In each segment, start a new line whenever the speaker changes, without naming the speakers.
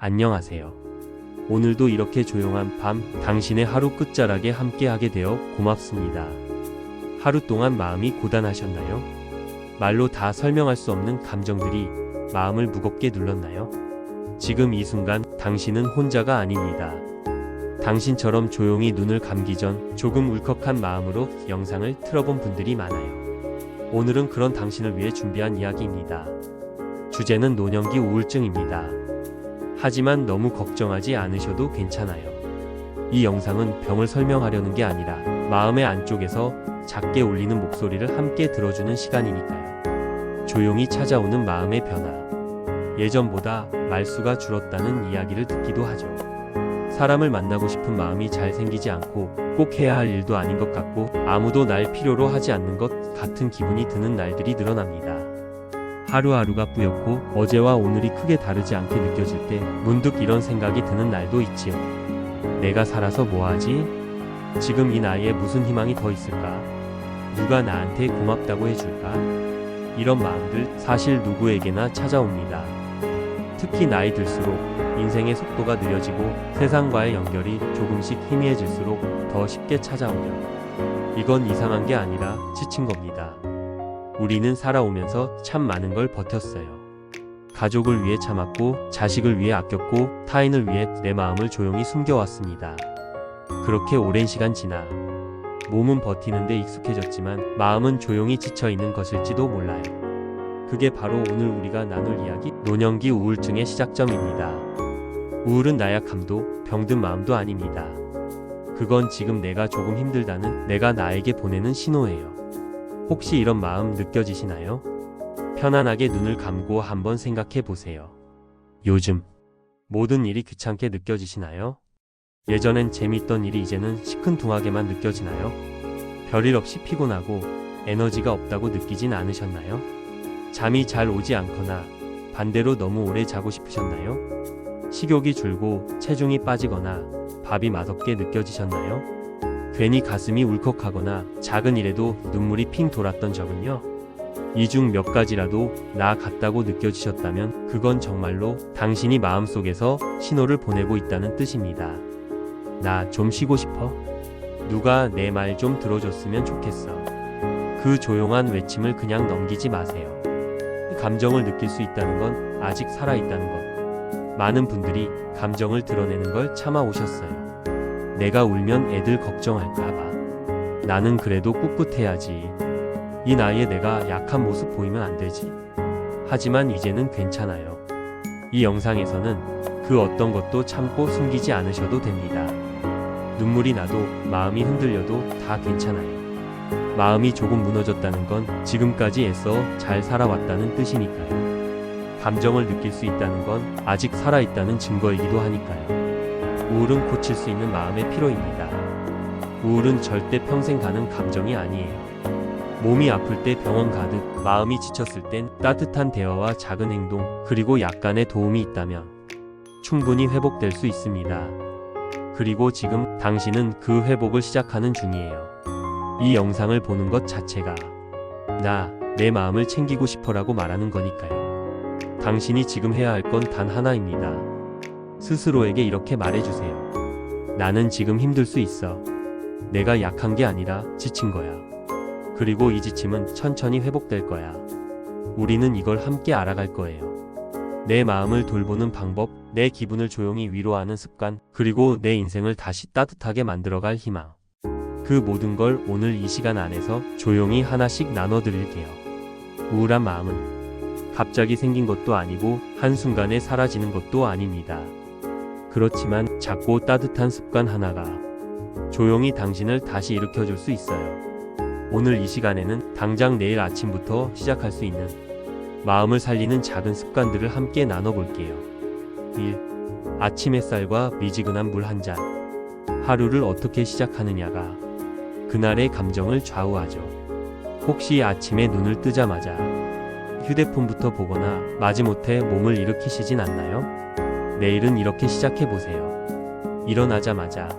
안녕하세요. 오늘도 이렇게 조용한 밤, 당신의 하루 끝자락에 함께하게 되어 고맙습니다. 하루 동안 마음이 고단하셨나요? 말로 다 설명할 수 없는 감정들이 마음을 무겁게 눌렀나요? 지금 이 순간 당신은 혼자가 아닙니다. 당신처럼 조용히 눈을 감기 전 조금 울컥한 마음으로 영상을 틀어본 분들이 많아요. 오늘은 그런 당신을 위해 준비한 이야기입니다. 주제는 노년기 우울증입니다. 하지만 너무 걱정하지 않으셔도 괜찮아요. 이 영상은 병을 설명하려는 게 아니라 마음의 안쪽에서 작게 울리는 목소리를 함께 들어주는 시간이니까요. 조용히 찾아오는 마음의 변화. 예전보다 말수가 줄었다는 이야기를 듣기도 하죠. 사람을 만나고 싶은 마음이 잘 생기지 않고 꼭 해야 할 일도 아닌 것 같고 아무도 날 필요로 하지 않는 것 같은 기분이 드는 날들이 늘어납니다. 하루하루가 뿌옇고 어제와 오늘이 크게 다르지 않게 느껴질 때 문득 이런 생각이 드는 날도 있지요. 내가 살아서 뭐하지? 지금 이 나이에 무슨 희망이 더 있을까? 누가 나한테 고맙다고 해줄까? 이런 마음들 사실 누구에게나 찾아옵니다. 특히 나이 들수록 인생의 속도가 느려지고 세상과의 연결이 조금씩 희미해질수록 더 쉽게 찾아오죠. 이건 이상한 게 아니라 지친 겁니다. 우리는 살아오면서 참 많은 걸 버텼어요. 가족을 위해 참았고 자식을 위해 아꼈고 타인을 위해 내 마음을 조용히 숨겨왔습니다. 그렇게 오랜 시간 지나 몸은 버티는데 익숙해졌지만 마음은 조용히 지쳐있는 것일지도 몰라요. 그게 바로 오늘 우리가 나눌 이야기 노년기 우울증의 시작점입니다. 우울은 나약함도 병든 마음도 아닙니다. 그건 지금 내가 조금 힘들다는 내가 나에게 보내는 신호예요. 혹시 이런 마음 느껴지시나요? 편안하게 눈을 감고 한번 생각해 보세요. 요즘 모든 일이 귀찮게 느껴지시나요? 예전엔 재밌던 일이 이제는 시큰둥하게만 느껴지나요? 별일 없이 피곤하고 에너지가 없다고 느끼진 않으셨나요? 잠이 잘 오지 않거나 반대로 너무 오래 자고 싶으셨나요? 식욕이 줄고 체중이 빠지거나 밥이 맛없게 느껴지셨나요? 괜히 가슴이 울컥하거나 작은 일에도 눈물이 핑 돌았던 적은요? 이 중 몇 가지라도 나 같다고 느껴지셨다면 그건 정말로 당신이 마음속에서 신호를 보내고 있다는 뜻입니다. 나 좀 쉬고 싶어? 누가 내 말 좀 들어줬으면 좋겠어. 그 조용한 외침을 그냥 넘기지 마세요. 감정을 느낄 수 있다는 건 아직 살아있다는 것. 많은 분들이 감정을 드러내는 걸 참아오셨어요. 내가 울면 애들 걱정할까봐. 나는 그래도 꿋꿋해야지. 이 나이에 내가 약한 모습 보이면 안 되지. 하지만 이제는 괜찮아요. 이 영상에서는 그 어떤 것도 참고 숨기지 않으셔도 됩니다. 눈물이 나도 마음이 흔들려도 다 괜찮아요. 마음이 조금 무너졌다는 건 지금까지 애써 잘 살아왔다는 뜻이니까요. 감정을 느낄 수 있다는 건 아직 살아있다는 증거이기도 하니까요. 우울은 고칠 수 있는 마음의 피로입니다. 우울은 절대 평생 가는 감정이 아니에요. 몸이 아플 때 병원 가듯 마음이 지쳤을 땐 따뜻한 대화와 작은 행동 그리고 약간의 도움이 있다면 충분히 회복될 수 있습니다. 그리고 지금 당신은 그 회복을 시작하는 중이에요. 이 영상을 보는 것 자체가 내 마음을 챙기고 싶어라고 말하는 거니까요. 당신이 지금 해야 할 건 단 하나입니다. 스스로에게 이렇게 말해주세요. 나는 지금 힘들 수 있어. 내가 약한 게 아니라 지친 거야. 그리고 이 지침은 천천히 회복될 거야. 우리는 이걸 함께 알아갈 거예요. 내 마음을 돌보는 방법, 내 기분을 조용히 위로하는 습관, 그리고 내 인생을 다시 따뜻하게 만들어갈 희망. 그 모든 걸 오늘 이 시간 안에서 조용히 하나씩 나눠드릴게요. 우울한 마음은 갑자기 생긴 것도 아니고 한순간에 사라지는 것도 아닙니다. 그렇지만 작고 따뜻한 습관 하나가 조용히 당신을 다시 일으켜줄 수 있어요. 오늘 이 시간에는 당장 내일 아침부터 시작할 수 있는 마음을 살리는 작은 습관들을 함께 나눠볼게요. 1. 아침 햇살과 미지근한 물 한 잔. 하루를 어떻게 시작하느냐가 그날의 감정을 좌우하죠. 혹시 아침에 눈을 뜨자마자 휴대폰부터 보거나 마지못해 몸을 일으키시진 않나요? 내일은 이렇게 시작해보세요. 일어나자마자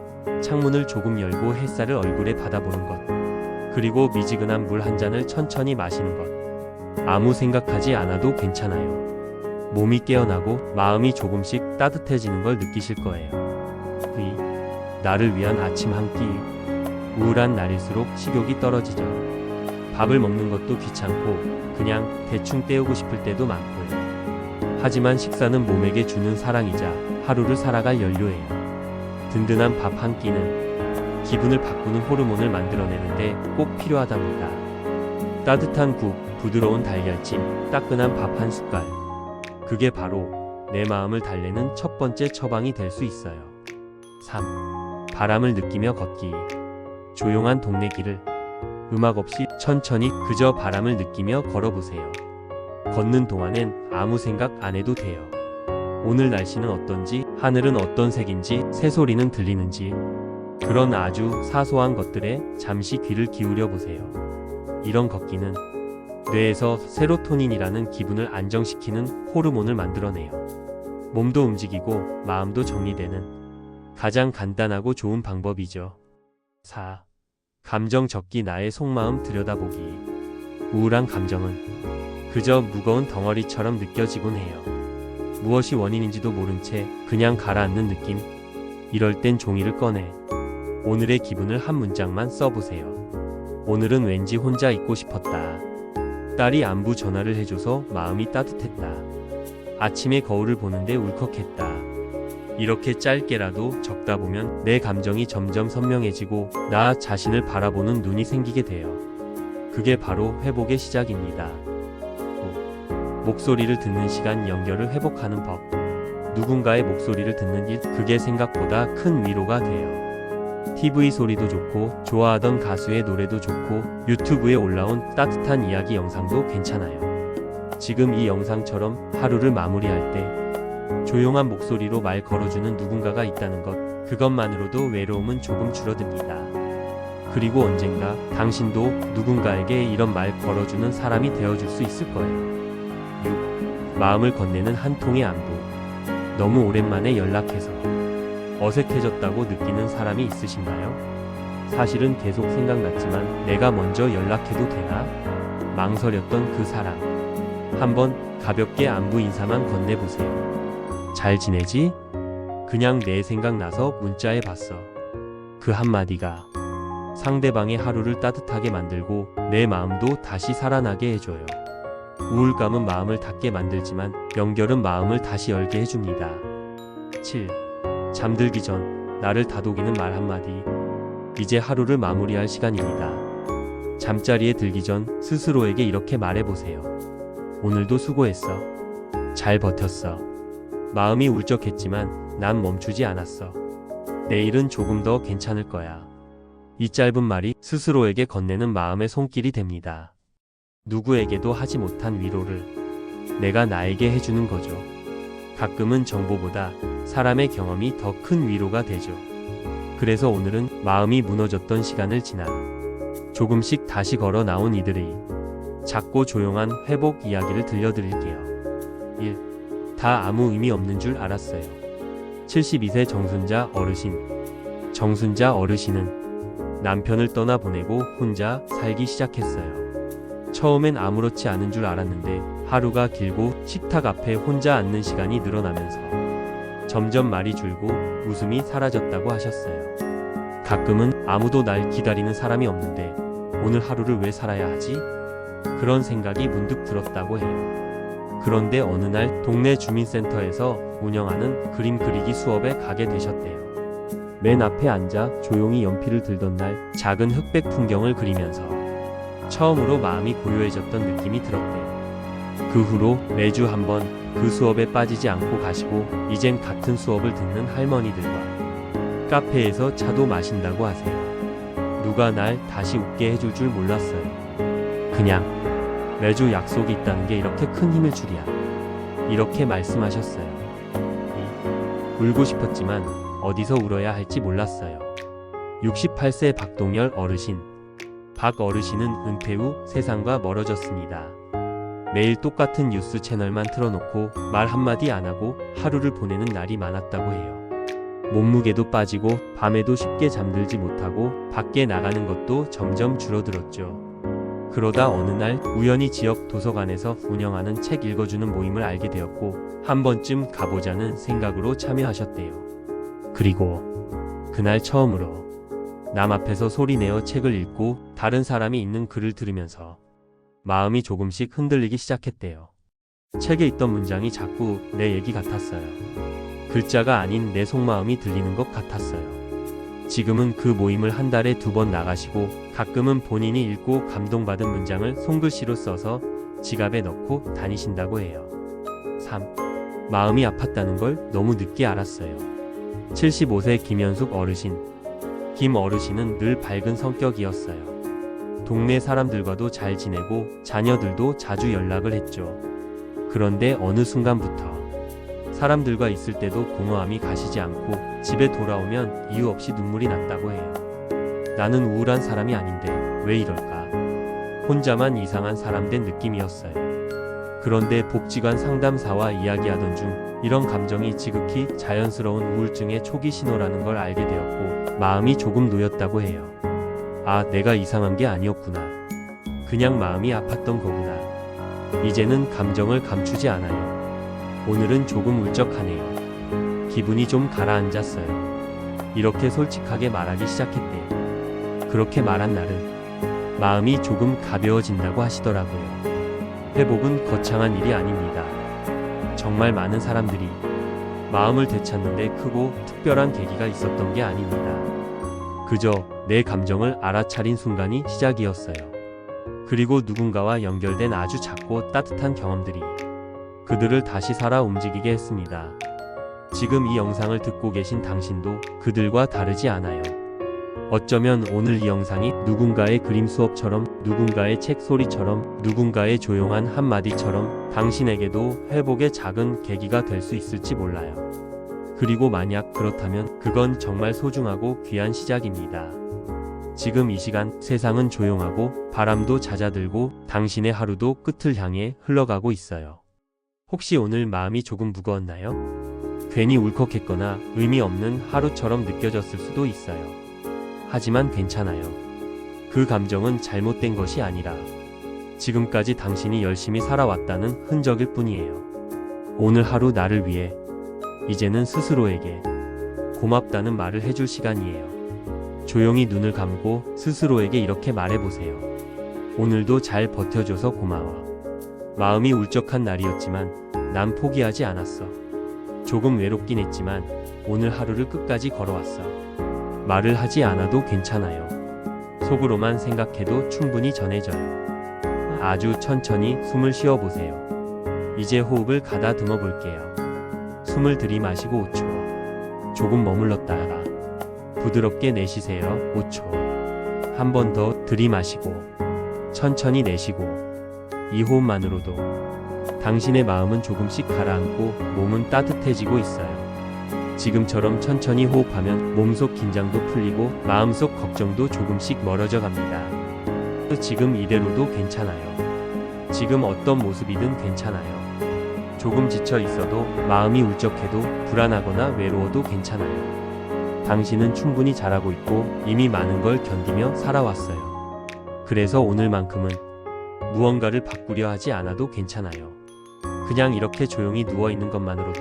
창문을 조금 열고 햇살을 얼굴에 받아보는 것. 그리고 미지근한 물 한 잔을 천천히 마시는 것. 아무 생각하지 않아도 괜찮아요. 몸이 깨어나고 마음이 조금씩 따뜻해지는 걸 느끼실 거예요. 나를 위한 아침 한 끼. 우울한 날일수록 식욕이 떨어지죠. 밥을 먹는 것도 귀찮고 그냥 대충 때우고 싶을 때도 많고요. 하지만 식사는 몸에게 주는 사랑이자 하루를 살아갈 연료예요. 든든한 밥 한 끼는 기분을 바꾸는 호르몬을 만들어내는데 꼭 필요하답니다. 따뜻한 국, 부드러운 달걀찜, 따끈한 밥 한 숟갈. 그게 바로 내 마음을 달래는 첫 번째 처방이 될 수 있어요. 3. 바람을 느끼며 걷기. 조용한 동네 길을 음악 없이 천천히 그저 바람을 느끼며 걸어보세요. 걷는 동안엔 아무 생각 안 해도 돼요. 오늘 날씨는 어떤지, 하늘은 어떤 색인지, 새소리는 들리는지, 그런 아주 사소한 것들에 잠시 귀를 기울여 보세요. 이런 걷기는 뇌에서 세로토닌이라는 기분을 안정시키는 호르몬을 만들어내요. 몸도 움직이고 마음도 정리되는 가장 간단하고 좋은 방법이죠. 4. 감정 적기. 나의 속마음 들여다보기. 우울한 감정은 그저 무거운 덩어리처럼 느껴지곤 해요. 무엇이 원인인지도 모른 채 그냥 가라앉는 느낌. 이럴 땐 종이를 꺼내 오늘의 기분을 한 문장만 써보세요. 오늘은 왠지 혼자 있고 싶었다. 딸이 안부 전화를 해줘서 마음이 따뜻했다. 아침에 거울을 보는데 울컥했다. 이렇게 짧게라도 적다 보면 내 감정이 점점 선명해지고 나 자신을 바라보는 눈이 생기게 돼요. 그게 바로 회복의 시작입니다. 5. 목소리를 듣는 시간. 연결을 회복하는 법. 누군가의 목소리를 듣는 일, 그게 생각보다 큰 위로가 돼요. TV 소리도 좋고 좋아하던 가수의 노래도 좋고 유튜브에 올라온 따뜻한 이야기 영상도 괜찮아요. 지금 이 영상처럼 하루를 마무리할 때 조용한 목소리로 말 걸어주는 누군가가 있다는 것, 그것만으로도 외로움은 조금 줄어듭니다. 그리고 언젠가 당신도 누군가에게 이런 말 걸어주는 사람이 되어줄 수 있을 거예요. 6. 마음을 건네는 한 통의 안부. 너무 오랜만에 연락해서 어색해졌다고 느끼는 사람이 있으신가요? 사실은 계속 생각났지만 내가 먼저 연락해도 되나? 망설였던 그 사람. 한번 가볍게 안부 인사만 건네보세요. 잘 지내지? 그냥 내 생각나서 문자해봤어. 그 한마디가 상대방의 하루를 따뜻하게 만들고 내 마음도 다시 살아나게 해줘요. 우울감은 마음을 닫게 만들지만 연결은 마음을 다시 열게 해줍니다. 7. 잠들기 전 나를 다독이는 말 한마디. 이제 하루를 마무리할 시간입니다. 잠자리에 들기 전 스스로에게 이렇게 말해보세요. 오늘도 수고했어. 잘 버텼어. 마음이 울적했지만 난 멈추지 않았어. 내일은 조금 더 괜찮을 거야. 이 짧은 말이 스스로에게 건네는 마음의 손길이 됩니다. 누구에게도 하지 못한 위로를 내가 나에게 해주는 거죠. 가끔은 정보보다 사람의 경험이 더 큰 위로가 되죠. 그래서 오늘은 마음이 무너졌던 시간을 지나 조금씩 다시 걸어 나온 이들의 작고 조용한 회복 이야기를 들려드릴게요. 1. 다 아무 의미 없는 줄 알았어요. 72세 정순자 어르신. 정순자 어르신은 남편을 떠나보내고 혼자 살기 시작했어요. 처음엔 아무렇지 않은 줄 알았는데 하루가 길고 식탁 앞에 혼자 앉는 시간이 늘어나면서 점점 말이 줄고 웃음이 사라졌다고 하셨어요. 가끔은 아무도 날 기다리는 사람이 없는데 오늘 하루를 왜 살아야 하지? 그런 생각이 문득 들었다고 해요. 그런데 어느 날 동네 주민센터에서 운영하는 그림 그리기 수업에 가게 되셨대요. 맨 앞에 앉아 조용히 연필을 들던 날 작은 흑백 풍경을 그리면서 처음으로 마음이 고요해졌던 느낌이 들었대요. 그 후로 매주 한 번 그 수업에 빠지지 않고 가시고 이젠 같은 수업을 듣는 할머니들과 카페에서 차도 마신다고 하세요. 누가 날 다시 웃게 해줄 줄 몰랐어요. 그냥 매주 약속이 있다는 게 이렇게 큰 힘일 줄이야. 이렇게 말씀하셨어요. 울고 싶었지만 어디서 울어야 할지 몰랐어요. 68세 박동열 어르신. 박 어르신은 은퇴 후 세상과 멀어졌습니다. 매일 똑같은 뉴스 채널만 틀어놓고 말 한마디 안 하고 하루를 보내는 날이 많았다고 해요. 몸무게도 빠지고 밤에도 쉽게 잠들지 못하고 밖에 나가는 것도 점점 줄어들었죠. 그러다 어느 날 우연히 지역 도서관에서 운영하는 책 읽어주는 모임을 알게 되었고 한 번쯤 가보자는 생각으로 참여하셨대요. 그리고 그날 처음으로 남 앞에서 소리내어 책을 읽고 다른 사람이 읽는 글을 들으면서 마음이 조금씩 흔들리기 시작했대요. 책에 있던 문장이 자꾸 내 얘기 같았어요. 글자가 아닌 내 속마음이 들리는 것 같았어요. 지금은 그 모임을 한 달에 2번 나가시고 가끔은 본인이 읽고 감동받은 문장을 손글씨로 써서 지갑에 넣고 다니신다고 해요. 3. 마음이 아팠다는 걸 너무 늦게 알았어요. 75세 김현숙 어르신. 김 어르신은 늘 밝은 성격이었어요. 동네 사람들과도 잘 지내고 자녀들도 자주 연락을 했죠. 그런데 어느 순간부터 사람들과 있을 때도 공허함이 가시지 않고 집에 돌아오면 이유 없이 눈물이 났다고 해요. 나는 우울한 사람이 아닌데 왜 이럴까? 혼자만 이상한 사람 된 느낌이었어요. 그런데 복지관 상담사와 이야기하던 중 이런 감정이 지극히 자연스러운 우울증의 초기 신호라는 걸 알게 되었고 마음이 조금 놓였다고 해요. 아, 내가 이상한 게 아니었구나. 그냥 마음이 아팠던 거구나. 이제는 감정을 감추지 않아요. 오늘은 조금 울적하네요. 기분이 좀 가라앉았어요. 이렇게 솔직하게 말하기 시작했대요. 그렇게 말한 날은 마음이 조금 가벼워진다고 하시더라고요. 회복은 거창한 일이 아닙니다. 정말 많은 사람들이 마음을 되찾는데 크고 특별한 계기가 있었던 게 아닙니다. 그저 내 감정을 알아차린 순간이 시작이었어요. 그리고 누군가와 연결된 아주 작고 따뜻한 경험들이 그들을 다시 살아 움직이게 했습니다. 지금 이 영상을 듣고 계신 당신도 그들과 다르지 않아요. 어쩌면 오늘 이 영상이 누군가의 그림 수업처럼, 누군가의 책 소리처럼, 누군가의 조용한 한마디처럼 당신에게도 회복의 작은 계기가 될 수 있을지 몰라요. 그리고 만약 그렇다면 그건 정말 소중하고 귀한 시작입니다. 지금 이 시간 세상은 조용하고 바람도 잦아들고 당신의 하루도 끝을 향해 흘러가고 있어요. 혹시 오늘 마음이 조금 무거웠나요? 괜히 울컥했거나 의미 없는 하루처럼 느껴졌을 수도 있어요. 하지만 괜찮아요. 그 감정은 잘못된 것이 아니라 지금까지 당신이 열심히 살아왔다는 흔적일 뿐이에요. 오늘 하루 나를 위해 이제는 스스로에게 고맙다는 말을 해줄 시간이에요. 조용히 눈을 감고 스스로에게 이렇게 말해보세요. 오늘도 잘 버텨줘서 고마워. 마음이 울적한 날이었지만 난 포기하지 않았어. 조금 외롭긴 했지만 오늘 하루를 끝까지 걸어왔어. 말을 하지 않아도 괜찮아요. 속으로만 생각해도 충분히 전해져요. 아주 천천히 숨을 쉬어보세요. 이제 호흡을 가다듬어 볼게요. 숨을 들이마시고 5초. 조금 머물렀다가 부드럽게 내쉬세요. 5초. 한 번 더 들이마시고 천천히 내쉬고 이 호흡만으로도 당신의 마음은 조금씩 가라앉고 몸은 따뜻해지고 있어요. 지금처럼 천천히 호흡하면 몸속 긴장도 풀리고 마음속 걱정도 조금씩 멀어져 갑니다. 지금 이대로도 괜찮아요. 지금 어떤 모습이든 괜찮아요. 조금 지쳐 있어도 마음이 울적해도 불안하거나 외로워도 괜찮아요. 당신은 충분히 잘하고 있고 이미 많은 걸 견디며 살아왔어요. 그래서 오늘만큼은 무언가를 바꾸려 하지 않아도 괜찮아요. 그냥 이렇게 조용히 누워있는 것만으로도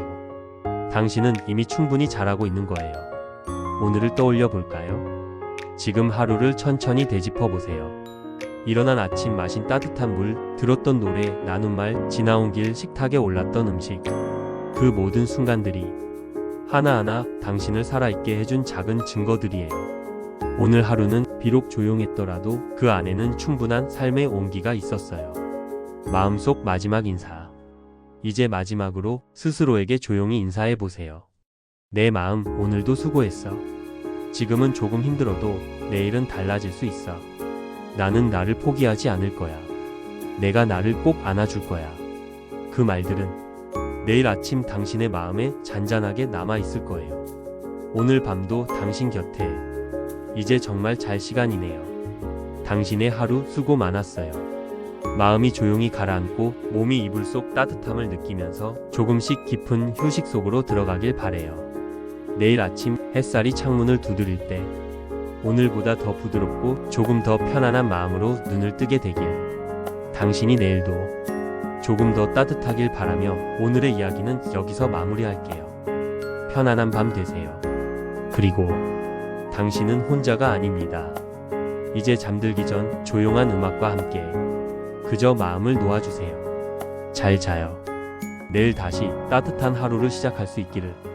당신은 이미 충분히 잘하고 있는 거예요. 오늘을 떠올려 볼까요? 지금 하루를 천천히 되짚어 보세요. 일어난 아침, 마신 따뜻한 물, 들었던 노래, 나눈 말, 지나온 길, 식탁에 올랐던 음식. 그 모든 순간들이 하나하나 당신을 살아있게 해준 작은 증거들이에요. 오늘 하루는 비록 조용했더라도 그 안에는 충분한 삶의 온기가 있었어요. 마음속 마지막 인사. 이제 마지막으로 스스로에게 조용히 인사해 보세요. 내 마음, 오늘도 수고했어. 지금은 조금 힘들어도 내일은 달라질 수 있어. 나는 나를 포기하지 않을 거야. 내가 나를 꼭 안아줄 거야. 그 말들은 내일 아침 당신의 마음에 잔잔하게 남아있을 거예요. 오늘 밤도 당신 곁에 이제 정말 잘 시간이네요. 당신의 하루 수고 많았어요. 마음이 조용히 가라앉고 몸이 이불 속 따뜻함을 느끼면서 조금씩 깊은 휴식 속으로 들어가길 바래요. 내일 아침 햇살이 창문을 두드릴 때 오늘보다 더 부드럽고 조금 더 편안한 마음으로 눈을 뜨게 되길. 당신이 내일도 조금 더 따뜻하길 바라며 오늘의 이야기는 여기서 마무리할게요. 편안한 밤 되세요. 그리고 당신은 혼자가 아닙니다. 이제 잠들기 전 조용한 음악과 함께 그저 마음을 놓아주세요. 잘 자요. 내일 다시 따뜻한 하루를 시작할 수 있기를.